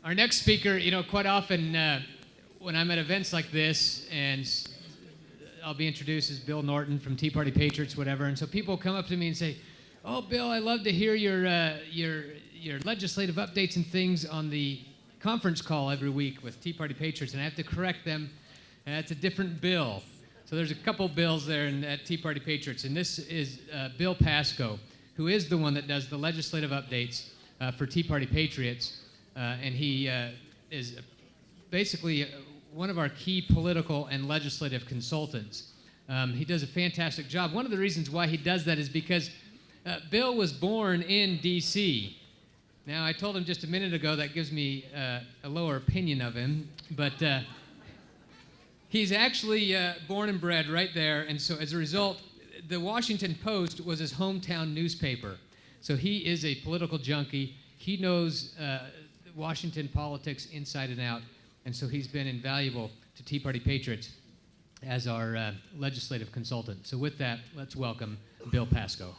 Our next speaker, quite often when I'm at events like this, and I'll be introduced as Bill Norton from Tea Party Patriots, whatever, and so people come up to me and say, "Oh, Bill, I love to hear your legislative updates and things on the conference call every week with Tea Party Patriots," and I have to correct them. That's a different bill. So there's a couple bills there at Tea Party Patriots, and this is Bill Pascoe, who is the one that does the legislative updates for Tea Party Patriots. And he is basically one of our key political and legislative consultants. He does a fantastic job. One of the reasons why he does that is because Bill was born in D.C. Now, I told him just a minute ago that gives me a lower opinion of him, but he's actually born and bred right there, and so as a result, the Washington Post was his hometown newspaper. So he is a political junkie. He knows Washington politics inside and out, and so he's been invaluable to Tea Party Patriots as our legislative consultant. So with that, let's welcome Bill Pascoe.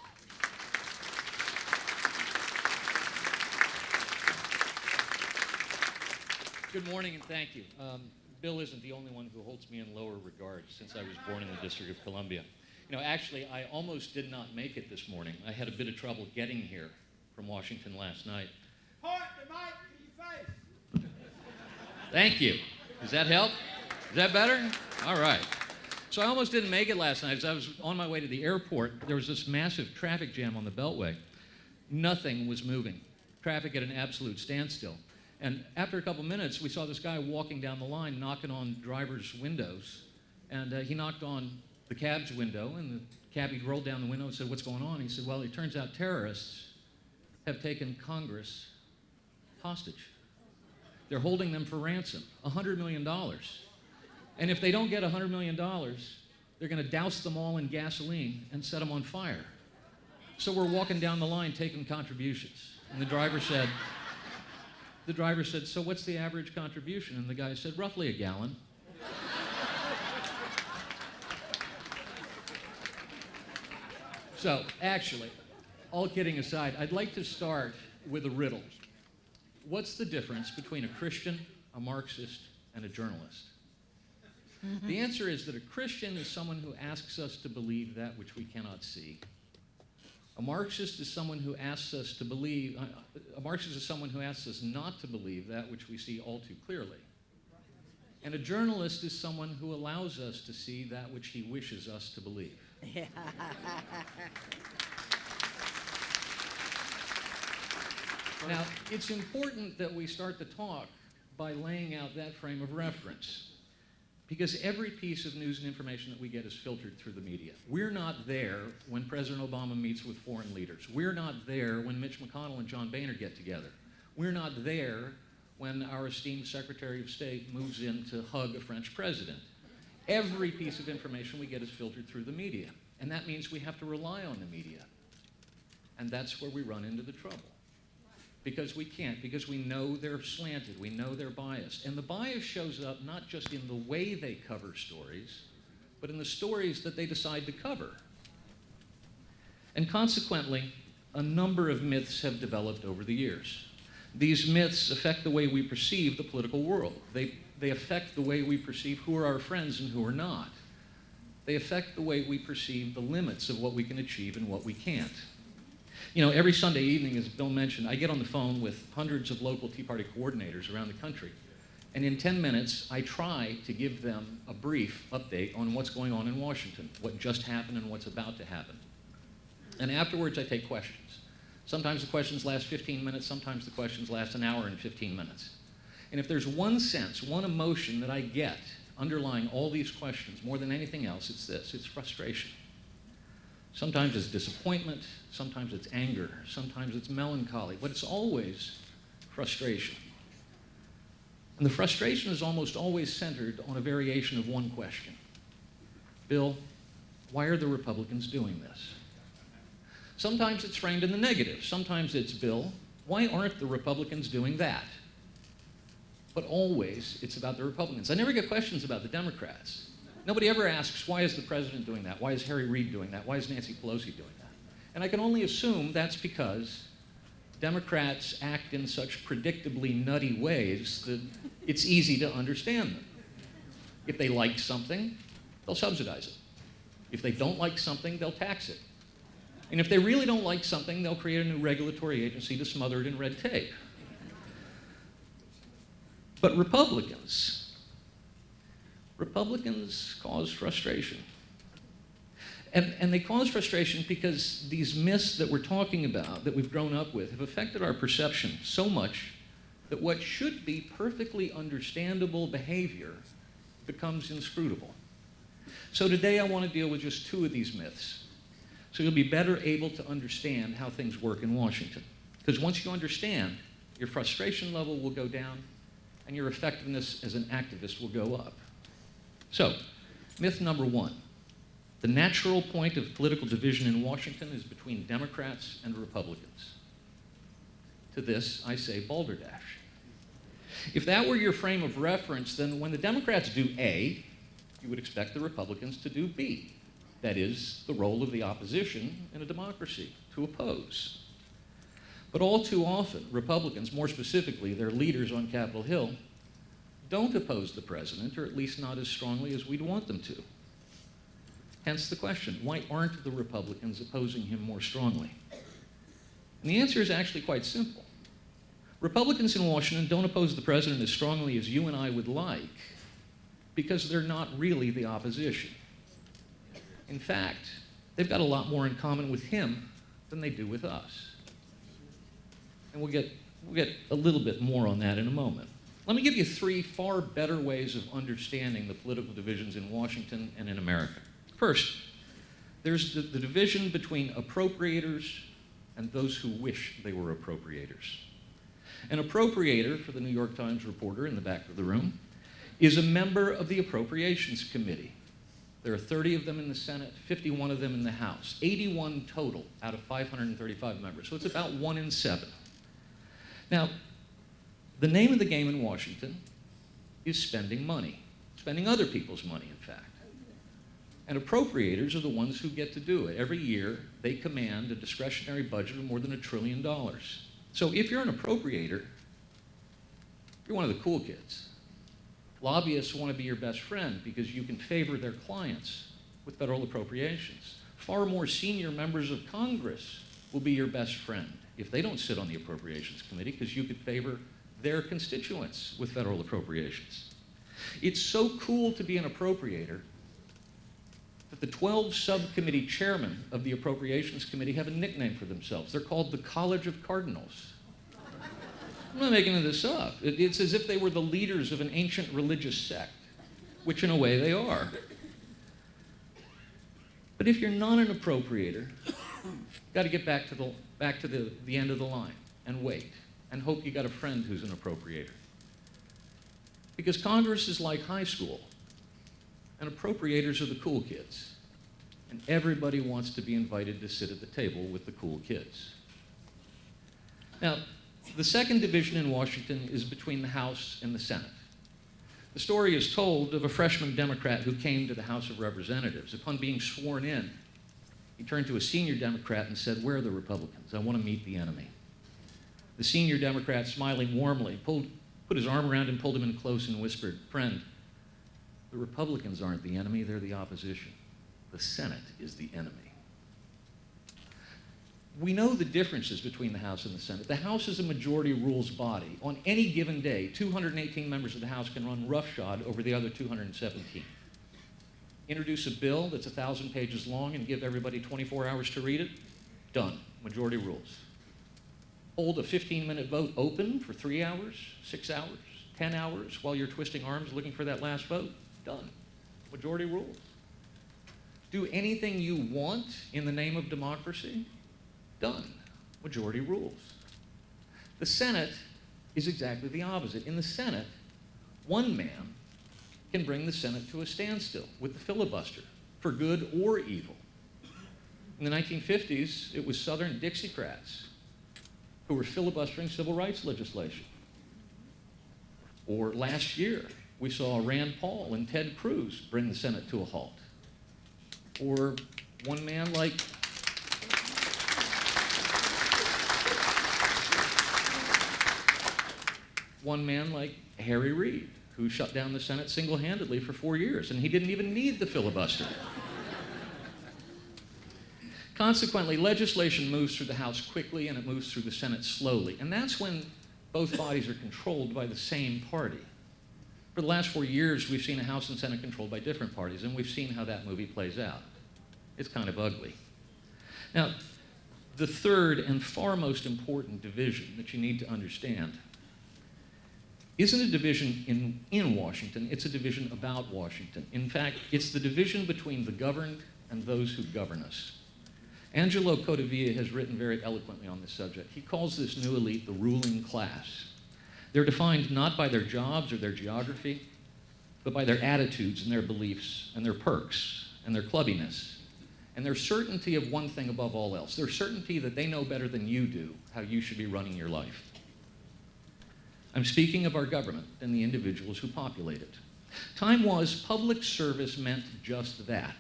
Good morning and thank you. Bill isn't the only one who holds me in lower regard since I was born in the District of Columbia. Actually, I almost did not make it this morning. I had a bit of trouble getting here from Washington last night. Point the mic to your face. Thank you. Does that help? Is that better? All right. So I almost didn't make it last night. As I was on my way to the airport, there was this massive traffic jam on the Beltway. Nothing was moving. Traffic at an absolute standstill. And after a couple minutes, we saw this guy walking down the line, knocking on drivers' windows. And he knocked on the cab's window, and the cabbie rolled down the window and said, "What's going on?" He said, "Well, it turns out terrorists have taken Congress hostage. They're holding them for ransom, $100 million. And if they don't get $100 million, they're going to douse them all in gasoline and set them on fire. So we're walking down the line taking contributions." And the driver said, "So what's the average contribution?" And the guy said, "Roughly a gallon." So, actually, all kidding aside, I'd like to start with a riddle. What's the difference between a Christian, a Marxist, and a journalist? The answer is that a Christian is someone who asks us to believe that which we cannot see. A Marxist is someone who asks us to believe, a Marxist is someone who asks us not to believe that which we see all too clearly. And a journalist is someone who allows us to see that which he wishes us to believe. Now, it's important that we start the talk by laying out that frame of reference, because every piece of news and information that we get is filtered through the media. We're not there when President Obama meets with foreign leaders. We're not there when Mitch McConnell and John Boehner get together. We're not there when our esteemed Secretary of State moves in to hug a French president. Every piece of information we get is filtered through the media, and that means we have to rely on the media. And that's where we run into the trouble. Because we can't, because we know they're slanted, we know they're biased. And the bias shows up not just in the way they cover stories, but in the stories that they decide to cover. And consequently, a number of myths have developed over the years. These myths affect the way we perceive the political world. They affect the way we perceive who are our friends and who are not. They affect the way we perceive the limits of what we can achieve and what we can't. Every Sunday evening, as Bill mentioned, I get on the phone with hundreds of local Tea Party coordinators around the country. And in 10 minutes, I try to give them a brief update on what's going on in Washington, what just happened and what's about to happen. And afterwards, I take questions. Sometimes the questions last 15 minutes, sometimes the questions last an hour and 15 minutes. And if there's one sense, one emotion that I get underlying all these questions more than anything else, it's this: it's frustration. Sometimes it's disappointment, sometimes it's anger, sometimes it's melancholy, but it's always frustration. And the frustration is almost always centered on a variation of one question. Bill, why are the Republicans doing this? Sometimes it's framed in the negative. Sometimes it's, Bill, why aren't the Republicans doing that? But always it's about the Republicans. I never get questions about the Democrats. Nobody ever asks, why is the president doing that? Why is Harry Reid doing that? Why is Nancy Pelosi doing that? And I can only assume that's because Democrats act in such predictably nutty ways that it's easy to understand them. If they like something, they'll subsidize it. If they don't like something, they'll tax it. And if they really don't like something, they'll create a new regulatory agency to smother it in red tape. But Republicans cause frustration. And they cause frustration because these myths that we're talking about, that we've grown up with, have affected our perception so much that what should be perfectly understandable behavior becomes inscrutable. So today I want to deal with just two of these myths, so you'll be better able to understand how things work in Washington. Because once you understand, your frustration level will go down and your effectiveness as an activist will go up. So, myth number one. The natural point of political division in Washington is between Democrats and Republicans. To this, I say balderdash. If that were your frame of reference, then when the Democrats do A, you would expect the Republicans to do B. That is, the role of the opposition in a democracy, to oppose. But all too often, Republicans, more specifically their leaders on Capitol Hill, don't oppose the president, or at least not as strongly as we'd want them to. Hence the question, why aren't the Republicans opposing him more strongly? And the answer is actually quite simple. Republicans in Washington don't oppose the president as strongly as you and I would like because they're not really the opposition. In fact, they've got a lot more in common with him than they do with us. And we'll get a little bit more on that in a moment. Let me give you three far better ways of understanding the political divisions in Washington and in America. First, there's the division between appropriators and those who wish they were appropriators. An appropriator, for the New York Times reporter in the back of the room, is a member of the Appropriations Committee. There are 30 of them in the Senate, 51 of them in the House, 81 total out of 535 members. So it's about 1 in 7. Now, the name of the game in Washington is spending money, spending other people's money, in fact. And appropriators are the ones who get to do it. Every year, they command a discretionary budget of more than $1 trillion. So if you're an appropriator, you're one of the cool kids. Lobbyists want to be your best friend because you can favor their clients with federal appropriations. Far more senior members of Congress will be your best friend if they don't sit on the Appropriations Committee because you could favor their constituents with federal appropriations. It's so cool to be an appropriator that the 12 subcommittee chairmen of the Appropriations Committee have a nickname for themselves. They're called the College of Cardinals. I'm not making this up. It's as if they were the leaders of an ancient religious sect, which in a way they are. But if you're not an appropriator, you've got to get back to the end of the line and wait and hope you got a friend who's an appropriator. Because Congress is like high school. And appropriators are the cool kids. And everybody wants to be invited to sit at the table with the cool kids. Now, the second division in Washington is between the House and the Senate. The story is told of a freshman Democrat who came to the House of Representatives. Upon being sworn in, he turned to a senior Democrat and said, "Where are the Republicans? I want to meet the enemy." The senior Democrat, smiling warmly, put his arm around him, pulled him in close and whispered, "Friend, the Republicans aren't the enemy, they're the opposition. The Senate is the enemy." We know the differences between the House and the Senate. The House is a majority rules body. On any given day, 218 members of the House can run roughshod over the other 217. Introduce a bill that's 1,000 pages long and give everybody 24 hours to read it, done, majority rules. Hold a 15-minute vote open for 3 hours, 6 hours, 10 hours while you're twisting arms looking for that last vote, done, majority rules. Do anything you want in the name of democracy, done, majority rules. The Senate is exactly the opposite. In the Senate, one man can bring the Senate to a standstill with the filibuster, for good or evil. In the 1950s, it was Southern Dixiecrats who were filibustering civil rights legislation. Or last year, we saw Rand Paul and Ted Cruz bring the Senate to a halt. Or one man like one man like Harry Reid, who shut down the Senate single-handedly for 4 years, and he didn't even need the filibuster. Consequently, legislation moves through the House quickly and it moves through the Senate slowly. And that's when both bodies are controlled by the same party. For the last 4 years, we've seen a House and Senate controlled by different parties, and we've seen how that movie plays out. It's kind of ugly. Now, the third and far most important division that you need to understand isn't a division in Washington, it's a division about Washington. In fact, it's the division between the governed and those who govern us. Angelo Codevilla has written very eloquently on this subject. He calls this new elite the ruling class. They're defined not by their jobs or their geography, but by their attitudes and their beliefs and their perks and their clubbiness and their certainty of one thing above all else, their certainty that they know better than you do how you should be running your life. I'm speaking of our government and the individuals who populate it. Time was, public service meant just that.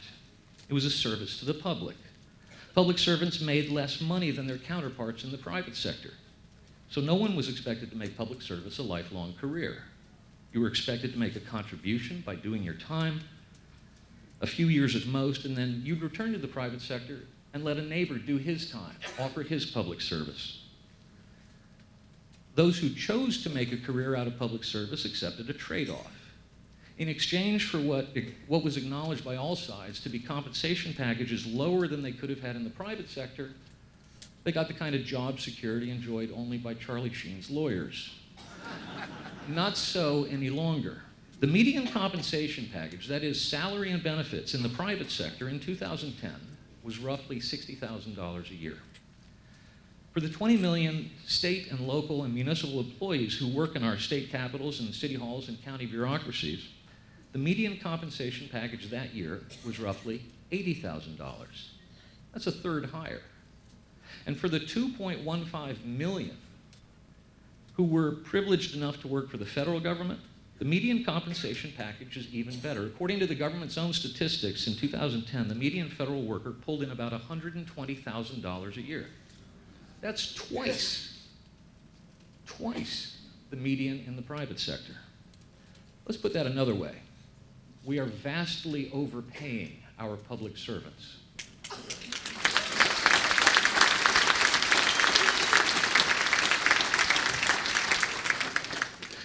It was a service to the public. Public servants made less money than their counterparts in the private sector. So no one was expected to make public service a lifelong career. You were expected to make a contribution by doing your time, a few years at most, and then you'd return to the private sector and let a neighbor do his time, offer his public service. Those who chose to make a career out of public service accepted a trade-off. In exchange for what was acknowledged by all sides to be compensation packages lower than they could have had in the private sector, they got the kind of job security enjoyed only by Charlie Sheen's lawyers. Not so any longer. The median compensation package, that is salary and benefits in the private sector in 2010, was roughly $60,000 a year. For the 20 million state and local and municipal employees who work in our state capitals and city halls and county bureaucracies, the median compensation package that year was roughly $80,000. That's a third higher. And for the 2.15 million who were privileged enough to work for the federal government, the median compensation package is even better. According to the government's own statistics, in 2010, the median federal worker pulled in about $120,000 a year. That's twice the median in the private sector. Let's put that another way. We are vastly overpaying our public servants.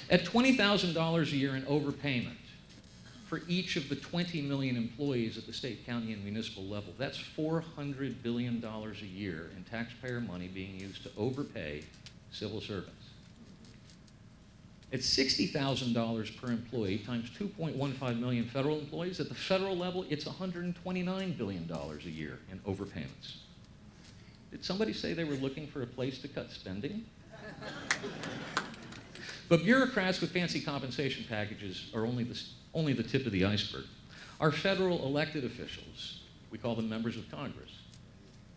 At $20,000 a year in overpayment for each of the 20 million employees at the state, county, and municipal level, that's $400 billion a year in taxpayer money being used to overpay civil servants. At $60,000 per employee times 2.15 million federal employees, at the federal level, it's $129 billion a year in overpayments. Did somebody say they were looking for a place to cut spending? But bureaucrats with fancy compensation packages are only the tip of the iceberg. Our federal elected officials, we call them members of Congress,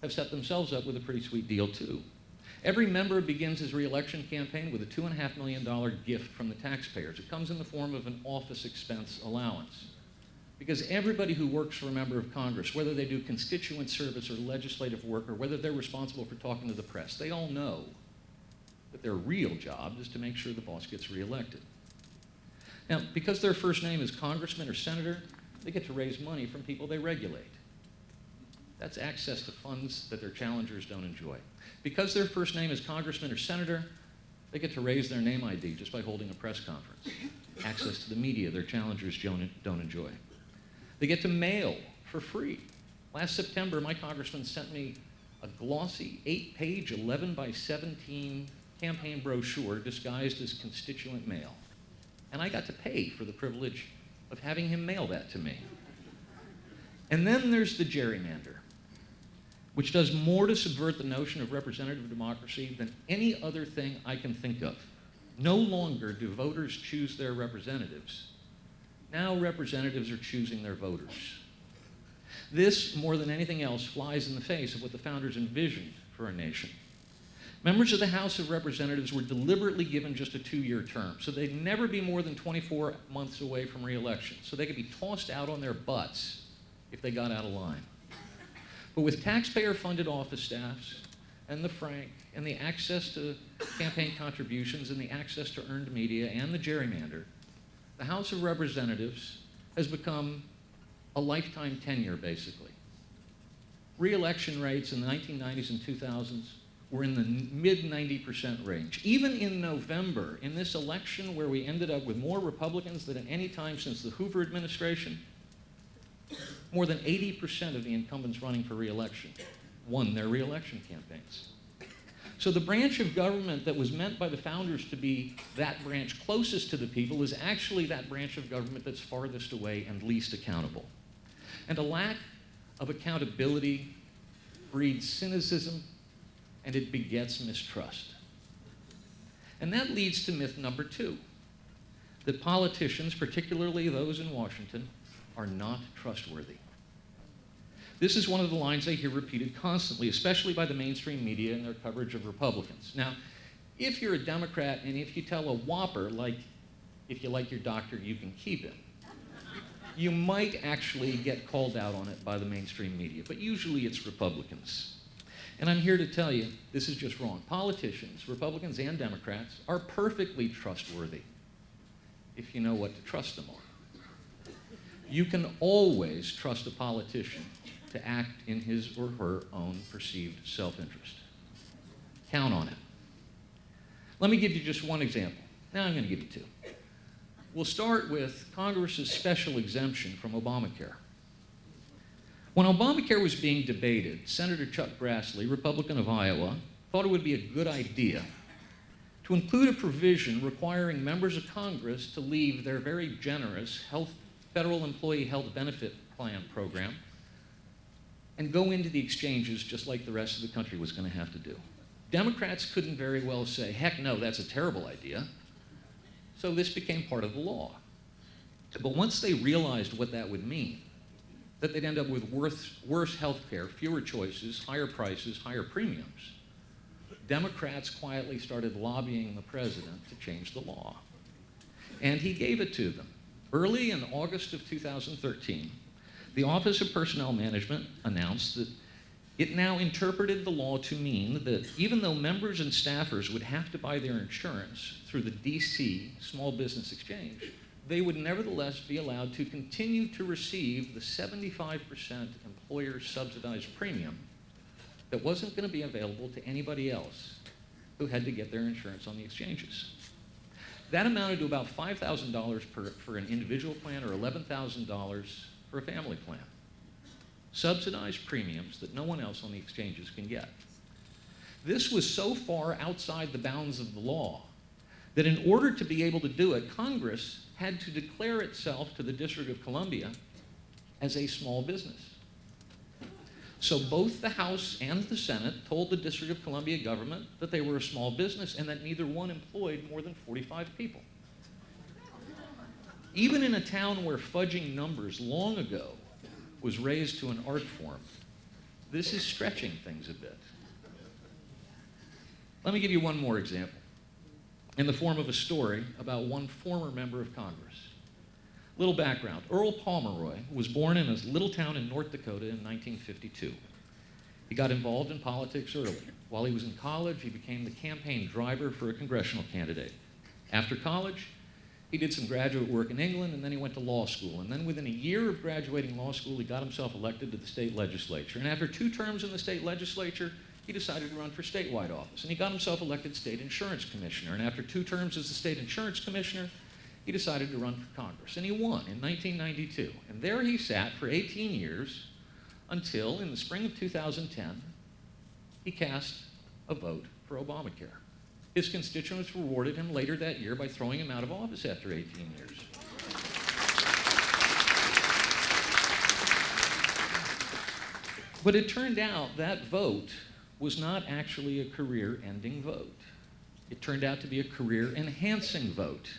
have set themselves up with a pretty sweet deal too. Every member begins his re-election campaign with a $2.5 million gift from the taxpayers. It comes in the form of an office expense allowance. Because everybody who works for a member of Congress, whether they do constituent service or legislative work, or whether they're responsible for talking to the press, they all know that their real job is to make sure the boss gets reelected. Now, because their first name is congressman or senator, they get to raise money from people they regulate. That's access to funds that their challengers don't enjoy. Because their first name is congressman or senator, they get to raise their name ID just by holding a press conference. Access to the media their challengers don't enjoy. They get to mail for free. Last September, my congressman sent me a glossy 8-page, 11 by 17 campaign brochure disguised as constituent mail. And I got to pay for the privilege of having him mail that to me. And then there's the gerrymander, which does more to subvert the notion of representative democracy than any other thing I can think of. No longer do voters choose their representatives. Now representatives are choosing their voters. This, more than anything else, flies in the face of what the founders envisioned for our nation. Members of the House of Representatives were deliberately given just a 2-year term, so they'd never be more than 24 months away from re-election, so they could be tossed out on their butts if they got out of line. But with taxpayer-funded office staffs and the frank and the access to campaign contributions and the access to earned media and the gerrymander, the House of Representatives has become a lifetime tenure, basically. Re-election rates in the 1990s and 2000s were in the mid-90% range. Even in November, in this election where we ended up with more Republicans than at any time since the Hoover administration, more than 80% of the incumbents running for re-election won their re-election campaigns. So the branch of government that was meant by the founders to be that branch closest to the people is actually that branch of government that's farthest away and least accountable. And a lack of accountability breeds cynicism, and it begets mistrust. And that leads to myth number 2, that politicians, particularly those in Washington, are not trustworthy. This is one of the lines I hear repeated constantly, especially by the mainstream media in their coverage of Republicans. Now, if you're a Democrat and if you tell a whopper, like, if you like your doctor, you can keep him, you might actually get called out on it by the mainstream media, but usually it's Republicans. And I'm here to tell you, this is just wrong. Politicians, Republicans and Democrats, are perfectly trustworthy if you know what to trust them on. You can always trust a politician to act in his or her own perceived self-interest. Count on it. Let me give you just one example. Now I'm going to give you 2. We'll start with Congress's special exemption from Obamacare. When Obamacare was being debated, Senator Chuck Grassley, Republican of Iowa, thought it would be a good idea to include a provision requiring members of Congress to leave their very generous federal employee health benefit plan program and go into the exchanges just like the rest of the country was going to have to do. Democrats couldn't very well say, heck no, that's a terrible idea. So this became part of the law. But once they realized what that would mean, that they'd end up with worse health care, fewer choices, higher prices, higher premiums, Democrats quietly started lobbying the president to change the law. And he gave it to them. Early in August of 2013, the Office of Personnel Management announced that it now interpreted the law to mean that even though members and staffers would have to buy their insurance through the DC Small Business Exchange, they would nevertheless be allowed to continue to receive the 75% employer subsidized premium that wasn't going to be available to anybody else who had to get their insurance on the exchanges. That amounted to about $5,000 for an individual plan or $11,000 for a family plan. Subsidized premiums that no one else on the exchanges can get. This was so far outside the bounds of the law that in order to be able to do it, Congress had to declare itself to the District of Columbia as a small business. So both the House and the Senate told the District of Columbia government that they were a small business and that neither one employed more than 45 people. Even in a town where fudging numbers long ago was raised to an art form, this is stretching things a bit. Let me give you one more example in the form of a story about one former member of Congress. Little background. Earl Pomeroy was born in a little town in North Dakota in 1952. He got involved in politics early. While he was in college, he became the campaign driver for a congressional candidate. After college, he did some graduate work in England, and then he went to law school. And then within a year of graduating law school, he got himself elected to the state legislature. And after 2 terms in the state legislature, he decided to run for statewide office. And he got himself elected state insurance commissioner. And after 2 terms as the state insurance commissioner, he decided to run for Congress. And he won in 1992. And there he sat for 18 years until, in the spring of 2010, he cast a vote for Obamacare. His constituents rewarded him later that year by throwing him out of office after 18 years. But it turned out that vote was not actually a career-ending vote. It turned out to be a career-enhancing vote.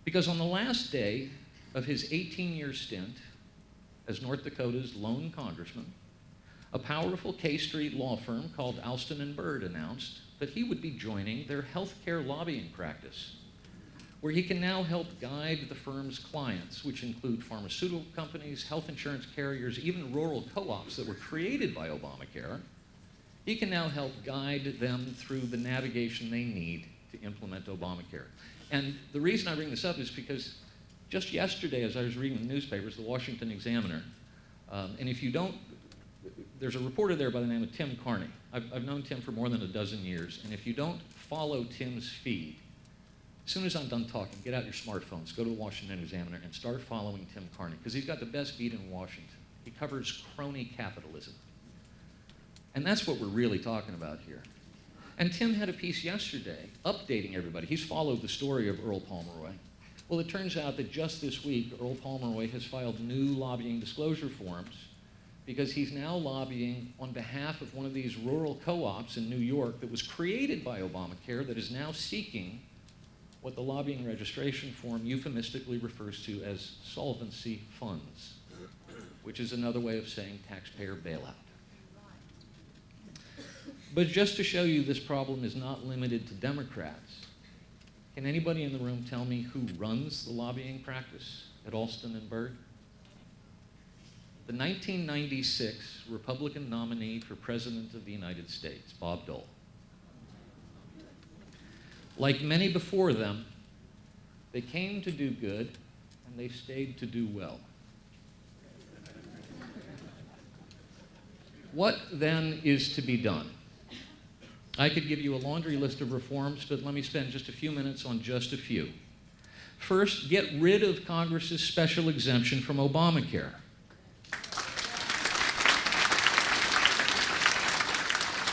Because on the last day of his 18-year stint as North Dakota's lone congressman, a powerful K Street law firm called Alston & Bird announced that he would be joining their healthcare lobbying practice, where he can now help guide the firm's clients, which include pharmaceutical companies, health insurance carriers, even rural co-ops that were created by Obamacare, He can now help guide them through the navigation they need to implement Obamacare. And the reason I bring this up is because just yesterday, as I was reading the newspapers, the Washington Examiner, and if you don't, there's a reporter there by the name of Tim Carney. I've known Tim for more than a dozen years, and if you don't follow Tim's feed, as soon as I'm done talking, get out your smartphones, go to the Washington Examiner, and start following Tim Carney, because he's got the best beat in Washington. He covers crony capitalism. And that's what we're really talking about here. And Tim had a piece yesterday updating everybody. He's followed the story of Earl Pomeroy. Well, it turns out that just this week, Earl Pomeroy has filed new lobbying disclosure forms because he's now lobbying on behalf of one of these rural co-ops in New York that was created by Obamacare that is now seeking what the lobbying registration form euphemistically refers to as solvency funds, which is another way of saying taxpayer bailout. But just to show you this problem is not limited to Democrats, can anybody in the room tell me who runs the lobbying practice at Alston and Bird? The 1996 Republican nominee for President of the United States, Bob Dole. Like many before them, they came to do good and they stayed to do well. What then is to be done? I could give you a laundry list of reforms, but let me spend just a few minutes on just a few. First, get rid of Congress's special exemption from Obamacare.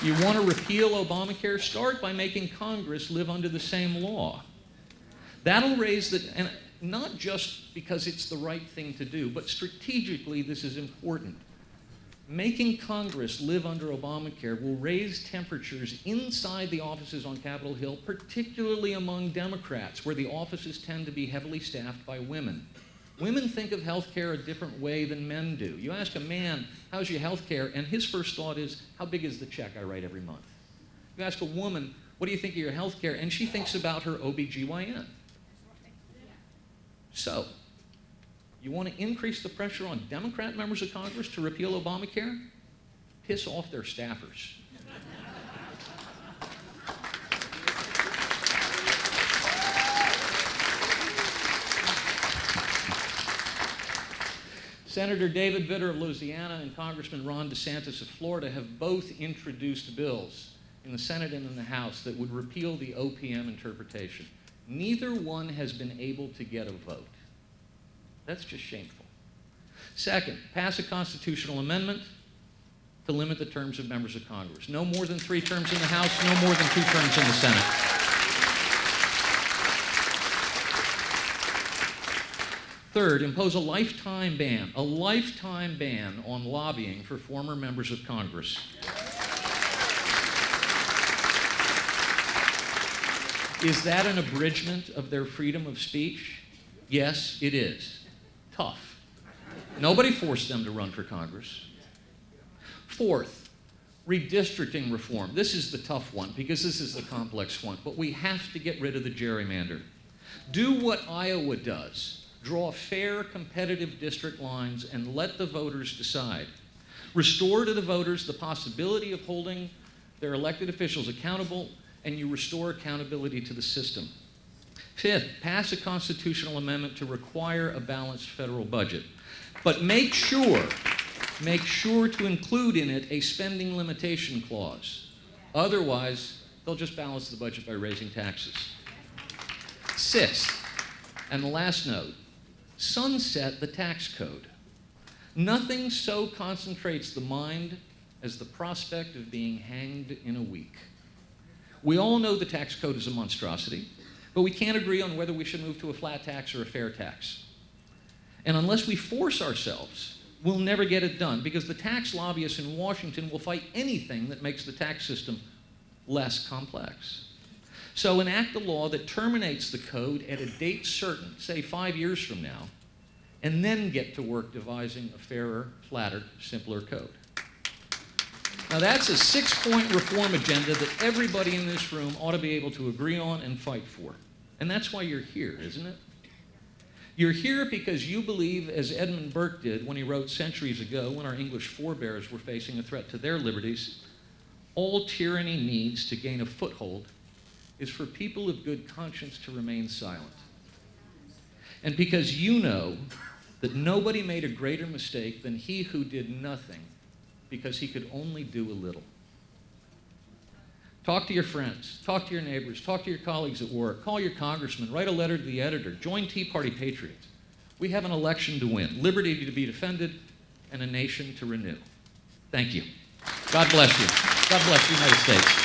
You want to repeal Obamacare? Start by making Congress live under the same law. That'll raise the, and not just because it's the right thing to do, but strategically this is important. Making Congress live under Obamacare will raise temperatures inside the offices on Capitol Hill, particularly among Democrats, where the offices tend to be heavily staffed by women. Women think of health care a different way than men do. You ask a man, how's your health care? And his first thought is, how big is the check I write every month? You ask a woman, what do you think of your health care? And she thinks about her OBGYN. So, you want to increase the pressure on Democrat members of Congress to repeal Obamacare? Piss off their staffers. Senator David Vitter of Louisiana and Congressman Ron DeSantis of Florida have both introduced bills in the Senate and in the House that would repeal the OPM interpretation. Neither one has been able to get a vote. That's just shameful. Second, pass a constitutional amendment to limit the terms of members of Congress. No more than 3 terms in the House, no more than 2 terms in the Senate. Third, impose a lifetime ban on lobbying for former members of Congress. Is that an abridgment of their freedom of speech? Yes, it is. Tough. Nobody forced them to run for Congress. Fourth, redistricting reform. This is the tough one because this is the complex one, but we have to get rid of the gerrymander. Do what Iowa does. Draw fair, competitive district lines and let the voters decide. Restore to the voters the possibility of holding their elected officials accountable, and you restore accountability to the system. Fifth, pass a constitutional amendment to require a balanced federal budget. But make sure to include in it a spending limitation clause. Otherwise, they'll just balance the budget by raising taxes. Sixth, and the last note, sunset the tax code. Nothing so concentrates the mind as the prospect of being hanged in a week. We all know the tax code is a monstrosity, but we can't agree on whether we should move to a flat tax or a fair tax. And unless we force ourselves, we'll never get it done because the tax lobbyists in Washington will fight anything that makes the tax system less complex. So enact a law that terminates the code at a date certain, say 5 years from now, and then get to work devising a fairer, flatter, simpler code. Now that's a 6-point reform agenda that everybody in this room ought to be able to agree on and fight for. And that's why you're here, isn't it? You're here because you believe, as Edmund Burke did when he wrote centuries ago when our English forebears were facing a threat to their liberties, All tyranny needs to gain a foothold is for people of good conscience to remain silent. And because you know that nobody made a greater mistake than he who did nothing because he could only do a little. Talk to your friends, talk to your neighbors, talk to your colleagues at work, call your congressman, write a letter to the editor, join Tea Party Patriots. We have an election to win, liberty to be defended, and a nation to renew. Thank you. God bless you. God bless the United States.